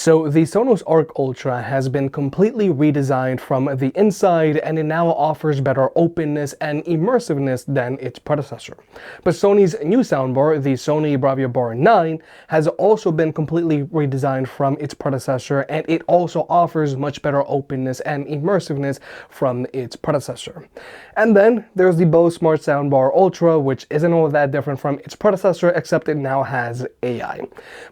So the Sonos Arc Ultra has been completely redesigned from the inside, and it now offers better openness and immersiveness than its predecessor. But Sony's new soundbar, the Sony Bravia Bar 9, has also been completely redesigned from its predecessor, and it also offers much better openness and immersiveness from its predecessor. And then there's the Bose Smart Soundbar Ultra, which isn't all that different from its predecessor, except it now has AI.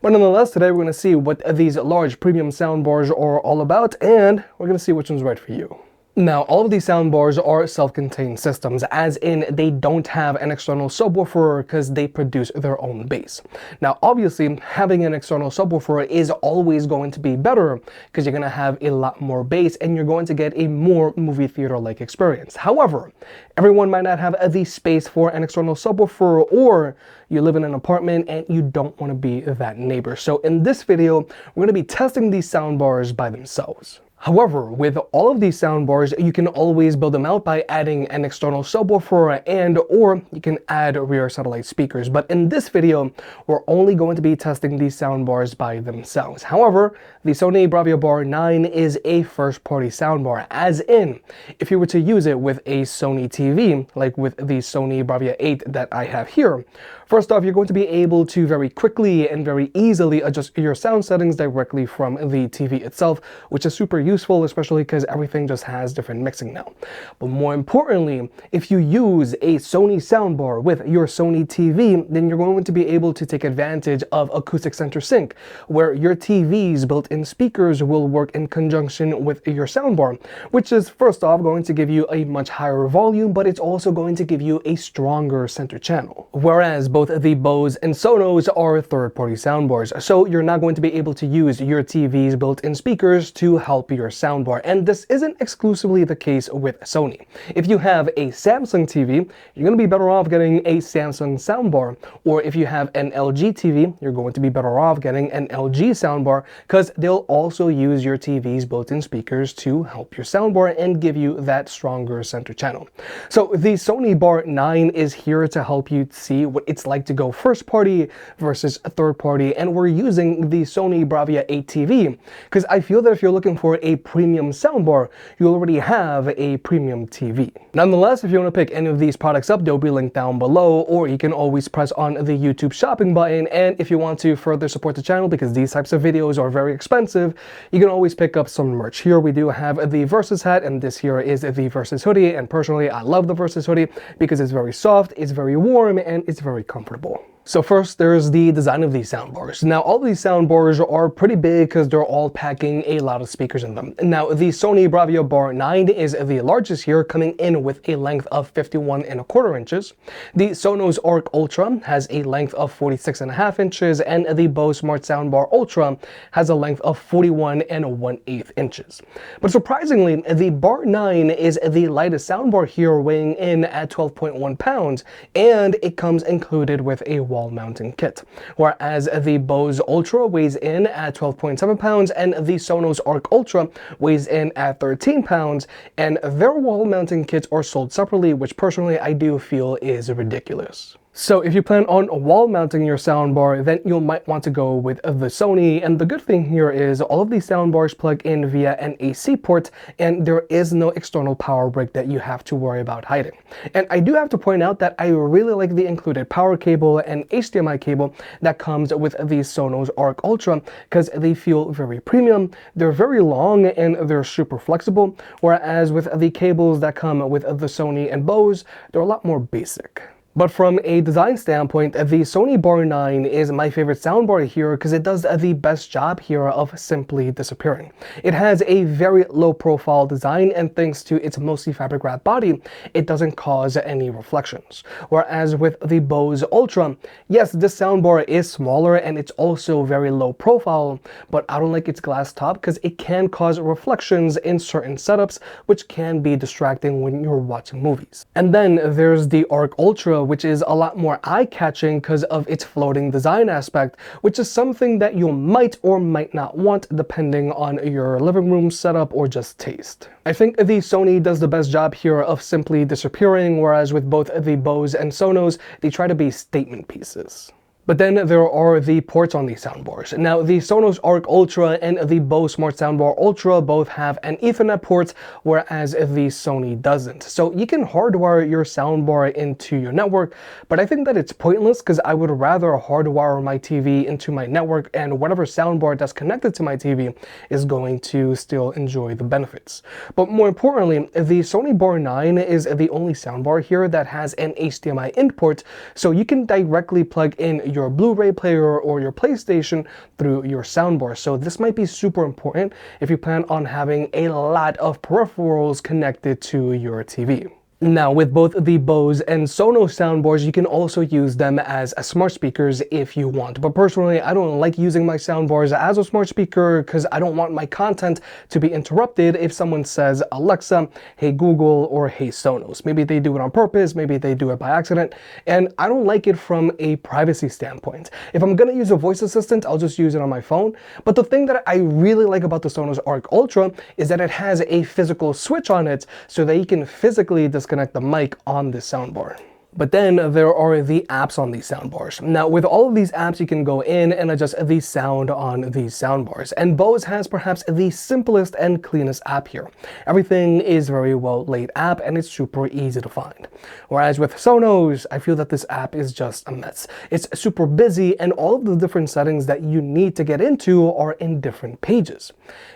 But nonetheless, today we're going to see what these large premium soundbars are all about, and we're going to see which one's right for you. Now, all of these soundbars are self-contained systems, as in they don't have an external subwoofer because they produce their own bass. Now, obviously, having an external subwoofer is always going to be better because you're going to have a lot more bass and you're going to get a more movie theater-like experience. However, everyone might not have the space for an external subwoofer, or you live in an apartment and you don't want to be that neighbor. So in this video, we're going to be testing these soundbars by themselves. However, with all of these soundbars, you can always build them out by adding an external subwoofer or you can add rear satellite speakers. But in this video, we're only going to be testing these soundbars by themselves. However, the Sony Bravia Bar 9 is a first-party soundbar, as in, if you were to use it with a Sony TV, like with the Sony Bravia 8 that I have here, first off, you're going to be able to very quickly and very easily adjust your sound settings directly from the TV itself, which is super useful, especially because everything just has different mixing now. But more importantly, if you use a Sony soundbar with your Sony TV, then you're going to be able to take advantage of acoustic center sync, where your TV's built-in speakers will work in conjunction with your soundbar, which is first off going to give you a much higher volume, but it's also going to give you a stronger center channel. Whereas both the Bose and Sonos are third-party soundbars, so you're not going to be able to use your TV's built-in speakers to help your soundbar, and this isn't exclusively the case with Sony. If you have a Samsung TV, you're going to be better off getting a Samsung soundbar, or if you have an LG TV, you're going to be better off getting an LG soundbar, because they'll also use your TV's built-in speakers to help your soundbar and give you that stronger center channel. So the Sony Bar 9 is here to help you see what it's like to go first party versus a third party, and we're using the Sony Bravia 8 TV because I feel that if you're looking for a premium soundbar, you already have a premium TV. Nonetheless, if you want to pick any of these products up, they'll be linked down below, or you can always press on the YouTube shopping button. And if you want to further support the channel, because these types of videos are very expensive, you can always pick up some merch. Here we do have the Versus hat, and this here is the Versus hoodie, and personally I love the Versus hoodie because it's very soft, it's very warm, and it's very comfortable. So first, there's the design of these soundbars. Now, all of these soundbars are pretty big because they're all packing a lot of speakers in them. Now, the Sony Bravia Bar 9 is the largest here, coming in with a length of 51¼ inches. The Sonos Arc Ultra has a length of 46½ inches, and the Bose Smart Soundbar Ultra has a length of 41⅛ inches. But surprisingly, the Bar 9 is the lightest soundbar here, weighing in at 12.1 pounds, and it comes included with a wall mounting kit, whereas the Bose Ultra weighs in at 12.7 pounds and the Sonos Arc Ultra weighs in at 13 pounds, and their wall mounting kits are sold separately, which personally I do feel is ridiculous. So if you plan on wall mounting your soundbar, then you might want to go with the Sony, and the good thing here is all of these soundbars plug in via an AC port, and there is no external power brick that you have to worry about hiding. And I do have to point out that I really like the included power cable and HDMI cable that comes with the Sonos Arc Ultra, because they feel very premium, they're very long, and they're super flexible, whereas with the cables that come with the Sony and Bose, they're a lot more basic. But from a design standpoint, the Sony Bar 9 is my favorite soundbar here because it does the best job here of simply disappearing. It has a very low profile design, and thanks to its mostly fabric wrap body, it doesn't cause any reflections. Whereas with the Bose Ultra, yes, this soundbar is smaller and it's also very low profile, but I don't like its glass top because it can cause reflections in certain setups, which can be distracting when you're watching movies. And then there's the Arc Ultra, which is a lot more eye-catching because of its floating design aspect, which is something that you might or might not want depending on your living room setup or just taste. I think the Sony does the best job here of simply disappearing, whereas with both the Bose and Sonos, they try to be statement pieces. But then there are the ports on these soundbars. Now, the Sonos Arc Ultra and the Bose Smart Soundbar Ultra both have an Ethernet port, whereas the Sony doesn't. So you can hardwire your soundbar into your network, but I think that it's pointless because I would rather hardwire my TV into my network, and whatever soundbar that's connected to my TV is going to still enjoy the benefits. But more importantly, the Sony Bar 9 is the only soundbar here that has an HDMI in port, so you can directly plug in your Blu-ray player or your PlayStation through your soundbar. So this might be super important if you plan on having a lot of peripherals connected to your TV. Now, with both the Bose and Sonos soundbars, you can also use them as smart speakers if you want. But personally, I don't like using my soundbars as a smart speaker because I don't want my content to be interrupted if someone says, Alexa, hey Google, or hey Sonos. Maybe they do it on purpose, maybe they do it by accident, and I don't like it from a privacy standpoint. If I'm gonna use a voice assistant, I'll just use it on my phone. But the thing that I really like about the Sonos Arc Ultra is that it has a physical switch on it so that you can physically disconnect the mic on this soundbar. But then there are the apps on these soundbars. Now, with all of these apps, you can go in and adjust the sound on these soundbars. And Bose has perhaps the simplest and cleanest app here. Everything is very well laid out and it's super easy to find. Whereas with Sonos, I feel that this app is just a mess. It's super busy and all of the different settings that you need to get into are in different pages.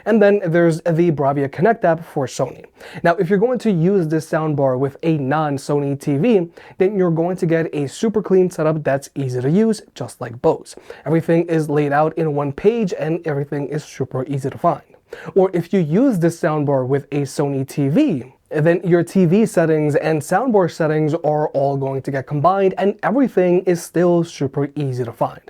And then there's the Bravia Connect app for Sony. Now, if you're going to use this soundbar with a non-Sony TV, then you're going to get a super clean setup that's easy to use, just like Bose. Everything is laid out in one page and everything is super easy to find. Or if you use this soundbar with a Sony TV, then your TV settings and soundbar settings are all going to get combined and everything is still super easy to find.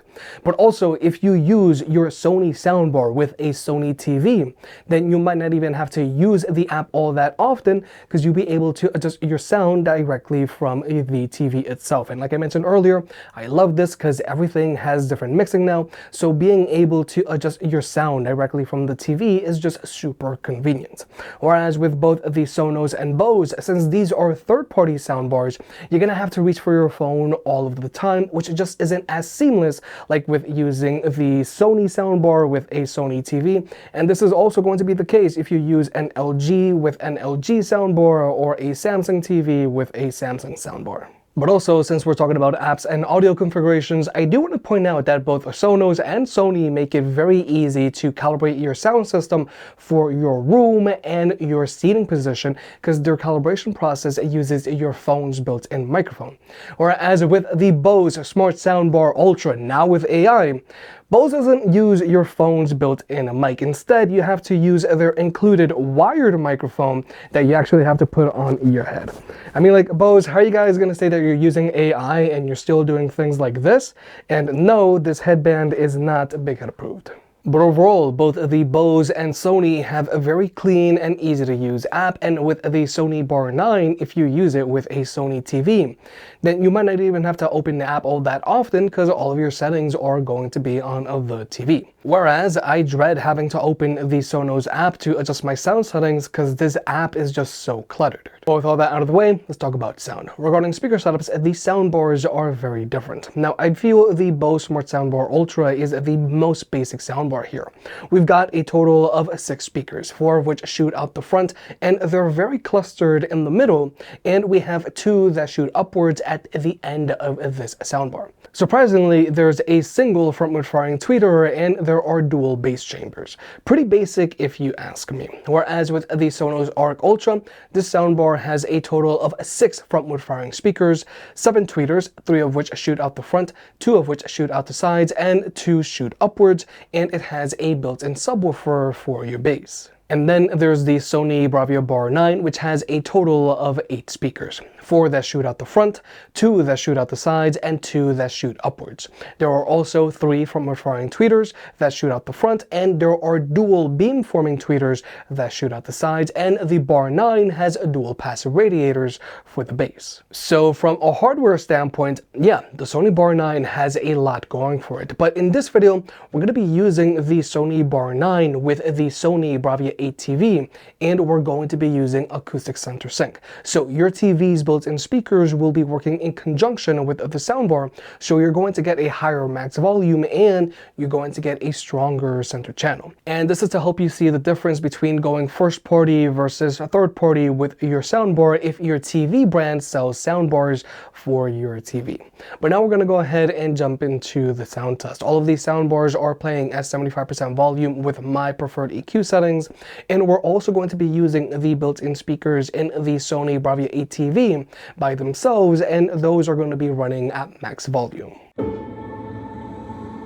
But also, if you use your Sony soundbar with a Sony TV, then you might not even have to use the app all that often because you'll be able to adjust your sound directly from the TV itself. And like I mentioned earlier, I love this because everything has different mixing now, so being able to adjust your sound directly from the TV is just super convenient. Whereas with both the Sonos and Bose, since these are third-party soundbars, you're gonna have to reach for your phone all of the time, which just isn't as seamless like with using the Sony soundbar with a Sony TV. And this is also going to be the case if you use an LG with an LG soundbar or a Samsung TV with a Samsung soundbar. But also, since we're talking about apps and audio configurations, I do want to point out that both Sonos and Sony make it very easy to calibrate your sound system for your room and your seating position because their calibration process uses your phone's built-in microphone. Whereas with the Bose Smart Soundbar Ultra, now with AI, Bose doesn't use your phone's built-in mic. Instead, you have to use their included wired microphone that you actually have to put on your head. I mean, like, Bose, how are you guys going to say that you're using AI and you're still doing things like this? And no, this headband is not Big Head approved. But overall, both the Bose and Sony have a very clean and easy to use app, and with the Sony Bar 9, if you use it with a Sony TV, then you might not even have to open the app all that often because all of your settings are going to be on the TV. Whereas I dread having to open the Sonos app to adjust my sound settings because this app is just so cluttered. But with all that out of the way, let's talk about sound. Regarding speaker setups, the soundbars are very different. Now, I feel the Bose Smart Soundbar Ultra is the most basic soundbar here. We've got a total of 6 speakers, 4 of which shoot out the front, and they're very clustered in the middle, and we have 2 that shoot upwards at the end of this soundbar. Surprisingly, there's a single front-mount firing tweeter and there are dual bass chambers. Pretty basic if you ask me. Whereas with the Sonos Arc Ultra, this soundbar has a total of 6 front-mount firing speakers, 7 tweeters, 3 of which shoot out the front, 2 of which shoot out the sides, and 2 shoot upwards, and it has a built-in subwoofer for your bass. And then there's the Sony Bravia Bar 9, which has a total of 8 speakers. 4 that shoot out the front, 2 that shoot out the sides, and 2 that shoot upwards. There are also 3 front-mount firing tweeters that shoot out the front, and there are dual beam-forming tweeters that shoot out the sides, and the Bar 9 has dual passive radiators for the bass. So from a hardware standpoint, yeah, the Sony Bar 9 has a lot going for it. But in this video, we're going to be using the Sony Bar 9 with the Sony Bravia ATV, and we're going to be using acoustic center sync. So your TV's built-in speakers will be working in conjunction with the soundbar, so you're going to get a higher max volume and you're going to get a stronger center channel. And this is to help you see the difference between going first party versus a third party with your soundbar if your TV brand sells soundbars for your TV. But now we're going to go ahead and jump into the sound test. All of these soundbars are playing at 75% volume with my preferred EQ settings, and we're also going to be using the built-in speakers in the Sony Bravia ATV by themselves, and those are going to be running at max volume.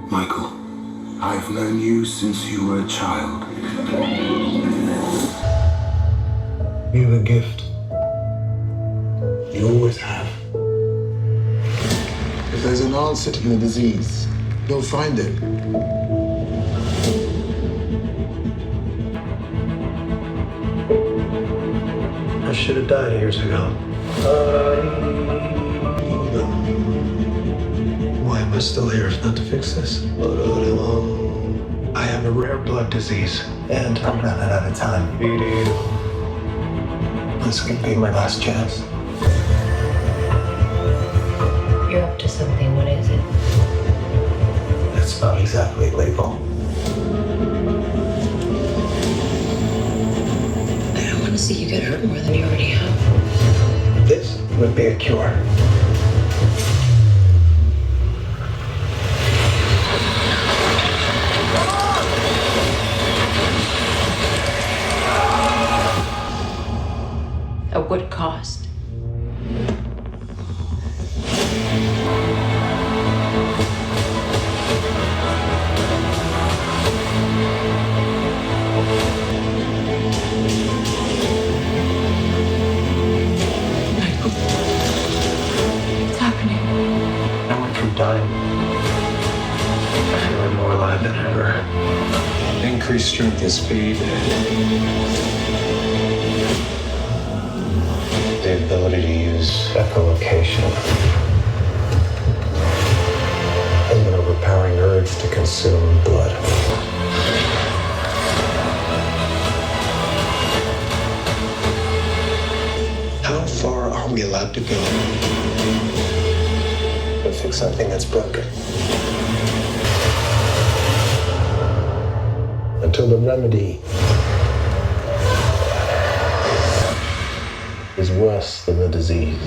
Michael, I've known you since you were a child. You're a gift. You always have. If there's an answer to the disease, you'll find it. I should have died years ago. Why am I still here if not to fix this? I have a rare blood disease, and I'm running out of time. This could be my last chance. You're up to something. What is it? That's not exactly legal. I don't want to see you get hurt more than you already have. This would be a cure. At what cost? Dying. I feel like more alive than ever. Increased strength and speed. The ability to use echolocation. And an overpowering urge to consume blood. How far are we allowed to go? Fix something that's broken. Until the remedy is worse than the disease.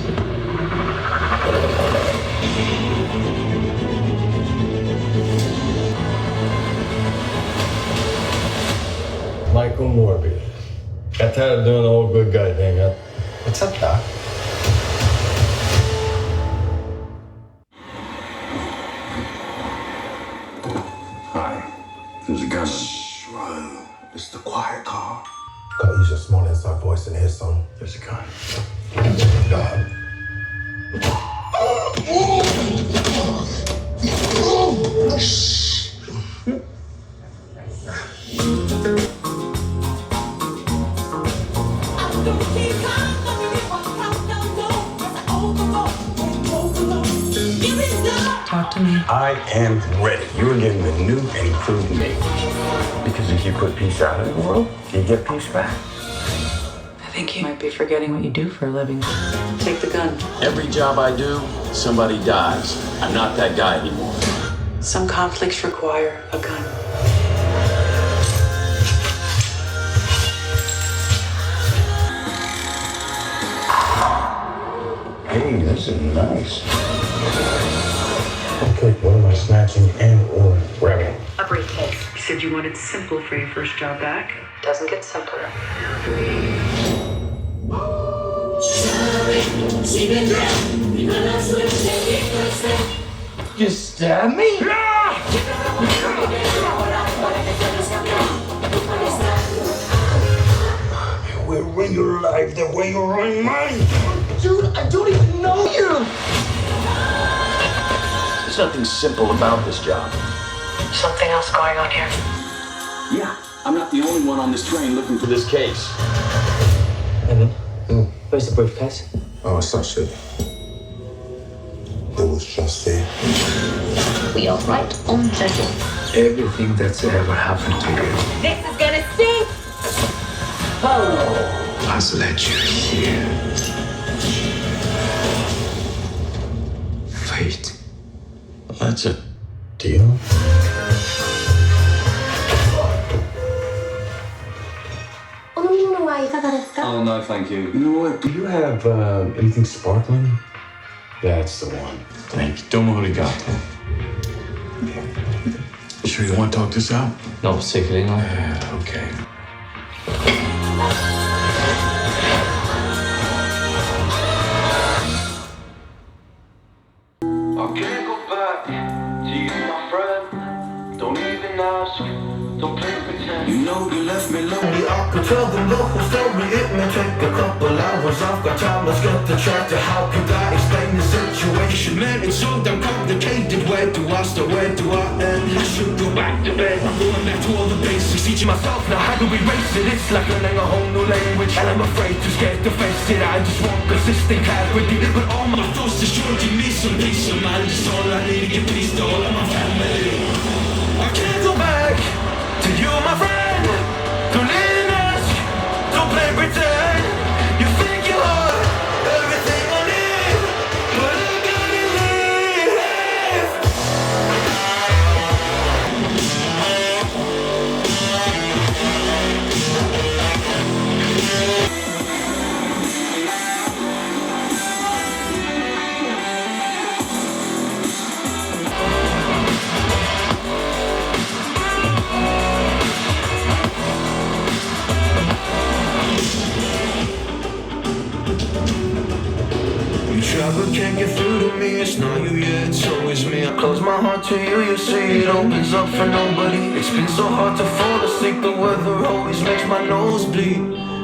Michael Morbius. Got tired of doing the whole good guy thing, huh? What's up, Doc? There's a gun. Bro, it's the quiet car. Gotta use your small inside voice and hear some. There's a gun. God. Talk to me. I am ready. You are getting the new and improved me. Because if you put peace out in the world, you get peace back. I think you might be forgetting what you do for a living. Take the gun. Every job I do, somebody dies. I'm not that guy anymore. Some conflicts require a gun. Hey, this is nice. Okay, what am I snatching and or grabbing? A briefcase. You said you wanted simple for your first job back. Doesn't get simpler. You stab me? We'll ruin your life the way you ruin mine. Dude, I don't even know you! There's nothing simple about this job. Something else going on here. Yeah, I'm not the only one on this train looking for this case. Evan, where's the briefcase? Oh, it's not shit. It was just there. We are right on schedule. Everything that's ever happened to you. This is gonna stink! has led you here. Fate. That's a deal. Oh, no, thank you. You know what? Do you have anything sparkling? That's the one. Thank you. Tomo arigato. You sure you want to talk this out? Not particularly, no. Okay. I can't go back to you, my friend. Don't even ask, don't play pretend. You know you left me lonely. I could tell them the whole story. It may take a couple hours. I've got time, let's get the track to how could I explain the situation. Man, it's so damn complicated. Where do I start? Where do I end? I should go back to bed. I'm going back to all the basics. Teaching myself now how to erase it. It's like learning a whole new language, and I'm afraid to scared to face it. I just want consistent clarity, but all my thoughts destroyed. Give me some peace of mind. It's all I need to give peace to all of my family. I can't go back to you, my friend. Don't even ask, don't play pretend. You think you are everything I need, but I gotta leave. But can't get through to me, it's not you yet, it's always me. I close my heart to you, you see it opens up for nobody. It's been so hard to fall asleep, the weather always makes my nose bleed.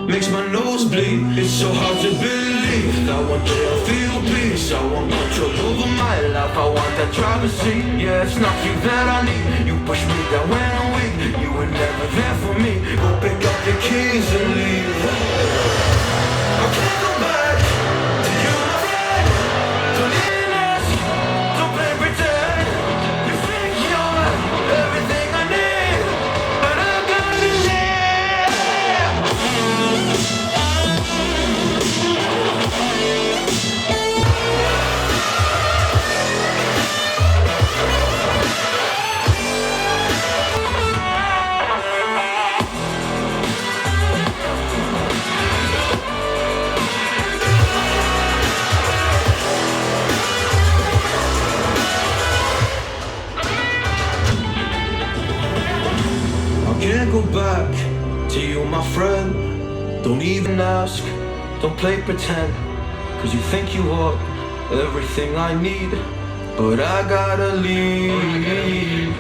Makes my nose bleed. It's so hard to believe that one day I'll feel peace. I want control over my life, I want that driver's seat. Yeah, it's not you that I need. You push me down when I'm weak. You were never there for me. Go pick up your keys and leave. I can't go back to you, my friend. Don't even ask, don't play pretend. You think you're everything I need, but I gotta leave. Can't go back to you, my friend. Don't even ask, don't play pretend. Cause you think you are everything I need, but I gotta leave.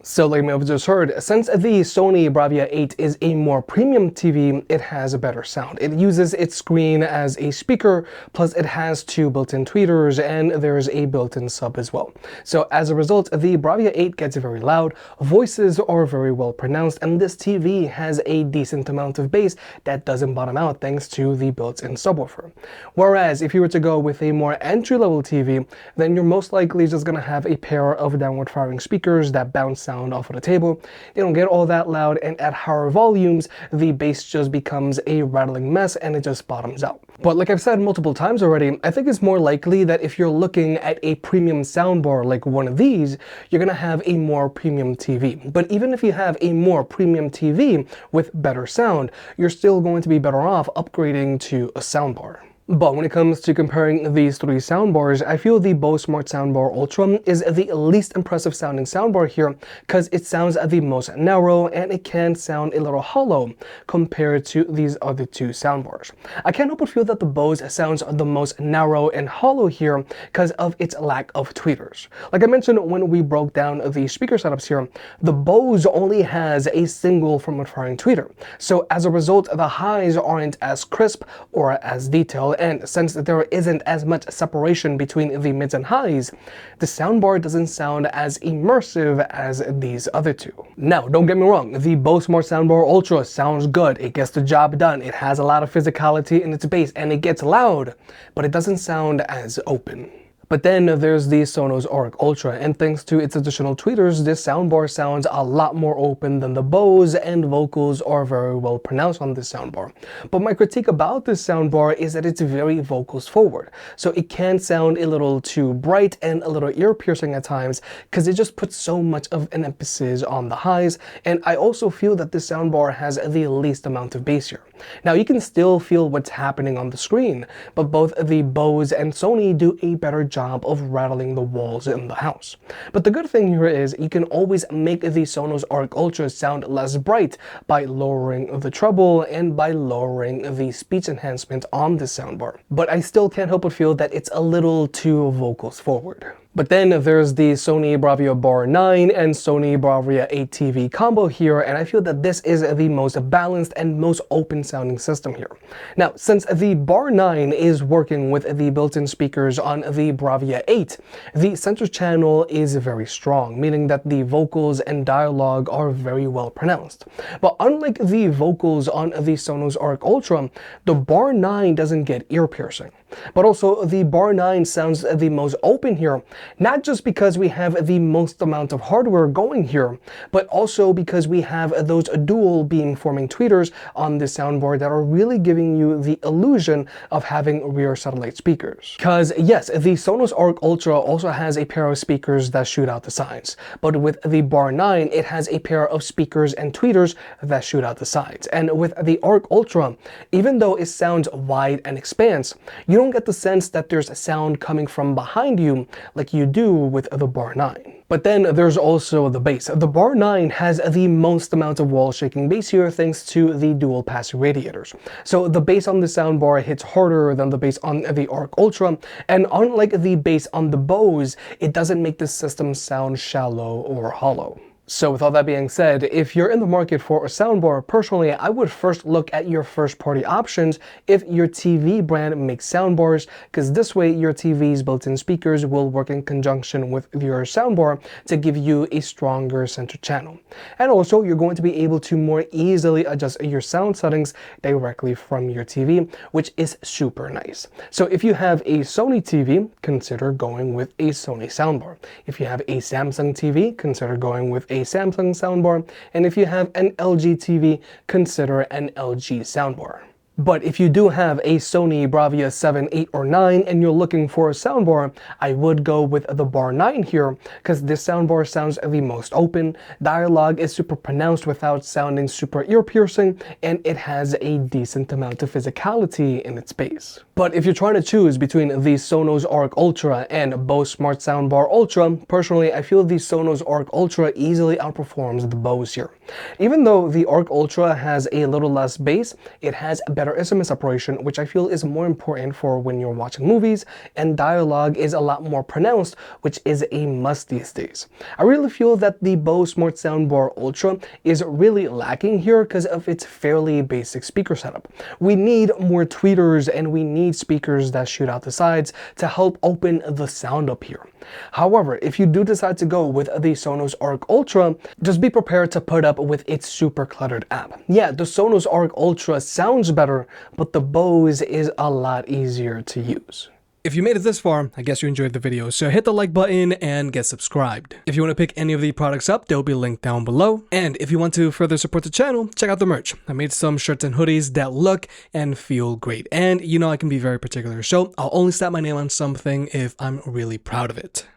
So like we just heard, since the Sony Bravia 8 is a more premium TV, it has a better sound. It uses its screen as a speaker, plus it has two built-in tweeters, and there's a built-in sub as well. So as a result, the Bravia 8 gets very loud, voices are very well pronounced, and this TV has a decent amount of bass that doesn't bottom out thanks to the built-in subwoofer. Whereas if you were to go with a more entry-level TV, then you're most likely just gonna have a pair of downward-firing speakers that bounce sound off of the table. They don't get all that loud, and at higher volumes, the bass just becomes a rattling mess and it just bottoms out. But like I've said multiple times already, I think it's more likely that if you're looking at a premium soundbar like one of these, you're gonna have a more premium TV. But even if you have a more premium TV with better sound, you're still going to be better off upgrading to a soundbar. But when it comes to comparing these three soundbars, I feel the Bose Smart Soundbar Ultra is the least impressive sounding soundbar here because it sounds the most narrow and it can sound a little hollow compared to these other two soundbars. I can't help but feel that the Bose sounds the most narrow and hollow here because of its lack of tweeters. Like I mentioned when we broke down the speaker setups here, the Bose only has a single front-firing tweeter. So as a result, the highs aren't as crisp or as detailed, and since there isn't as much separation between the mids and highs, the soundbar doesn't sound as immersive as these other two. Now, don't get me wrong, the Bose Smart Soundbar Ultra sounds good, it gets the job done, it has a lot of physicality in its bass, and it gets loud, but it doesn't sound as open. But But then there's the Sonos Arc Ultra, and thanks to its additional tweeters, this soundbar sounds a lot more open than the Bose, and vocals are very well pronounced on this soundbar. But my critique about this soundbar is that it's very vocals forward, so it can sound a little too bright and a little ear-piercing at times because it just puts so much of an emphasis on the highs, and I also feel that this soundbar has the least amount of bass here. Now you can still feel what's happening on the screen, but both the Bose and Sony do a better job of rattling the walls in the house. But the good thing here is you can always make the Sonos Arc Ultra sound less bright by lowering the treble and by lowering the speech enhancement on the soundbar. But I still can't help but feel that it's a little too vocals forward. But then there's the Sony Bravia Bar 9 and Sony Bravia 8 TV combo here, and I feel that this is the most balanced and most open sounding system here. Now, since the Bar 9 is working with the built-in speakers on the Bravia 8, the center channel is very strong, meaning that the vocals and dialogue are very well pronounced. But unlike the vocals on the Sonos Arc Ultra, the Bar 9 doesn't get ear-piercing. But also, the Bar 9 sounds the most open here, not just because we have the most amount of hardware going here, but also because we have those dual beamforming tweeters on the soundbar that are really giving you the illusion of having rear satellite speakers. Because yes, the Sonos Arc Ultra also has a pair of speakers that shoot out the sides, but with the Bar 9, it has a pair of speakers and tweeters that shoot out the sides. And with the Arc Ultra, even though it sounds wide and expanse, you don't get the sense that there's a sound coming from behind you like you do with the Bar 9. But then there's also the bass. The Bar 9 has the most amount of wall shaking bass here thanks to the dual passive radiators. So the bass on the soundbar hits harder than the bass on the Arc Ultra, and unlike the bass on the Bose, it doesn't make the system sound shallow or hollow. So with all that being said, if you're in the market for a soundbar, personally, I would first look at your first party options if your TV brand makes soundbars, because this way your TV's built-in speakers will work in conjunction with your soundbar to give you a stronger center channel. And also, you're going to be able to more easily adjust your sound settings directly from your TV, which is super nice. So if you have a Sony TV, consider going with a Sony soundbar. If you have a Samsung TV, consider going with a Samsung soundbar, and if you have an LG TV, consider an LG soundbar. But if you do have a Sony Bravia 7, 8, or 9 and you're looking for a soundbar, I would go with the Bar 9 here, because this soundbar sounds the most open, dialogue is super pronounced without sounding super ear-piercing, and it has a decent amount of physicality in its bass. But if you're trying to choose between the Sonos Arc Ultra and Bose Smart Soundbar Ultra, personally I feel the Sonos Arc Ultra easily outperforms the Bose here. Even though the Arc Ultra has a little less bass, it has better SMS operation, which I feel is more important for when you're watching movies, and dialogue is a lot more pronounced, which is a must these days. I really feel that the Bose Smart Soundbar Ultra is really lacking here because of its fairly basic speaker setup. We need more tweeters and we need speakers that shoot out the sides to help open the sound up here. However, if you do decide to go with the Sonos Arc Ultra, just be prepared to put up with its super cluttered app. Yeah, the Sonos Arc Ultra sounds better, but the Bose is a lot easier to use. If you made it this far, I guess you enjoyed the video, so hit the like button and get subscribed. If you want to pick any of the products up, they'll be linked down below. And if you want to further support the channel, check out the merch. I made some shirts and hoodies that look and feel great. And you know I can be very particular, so I'll only slap my name on something if I'm really proud of it.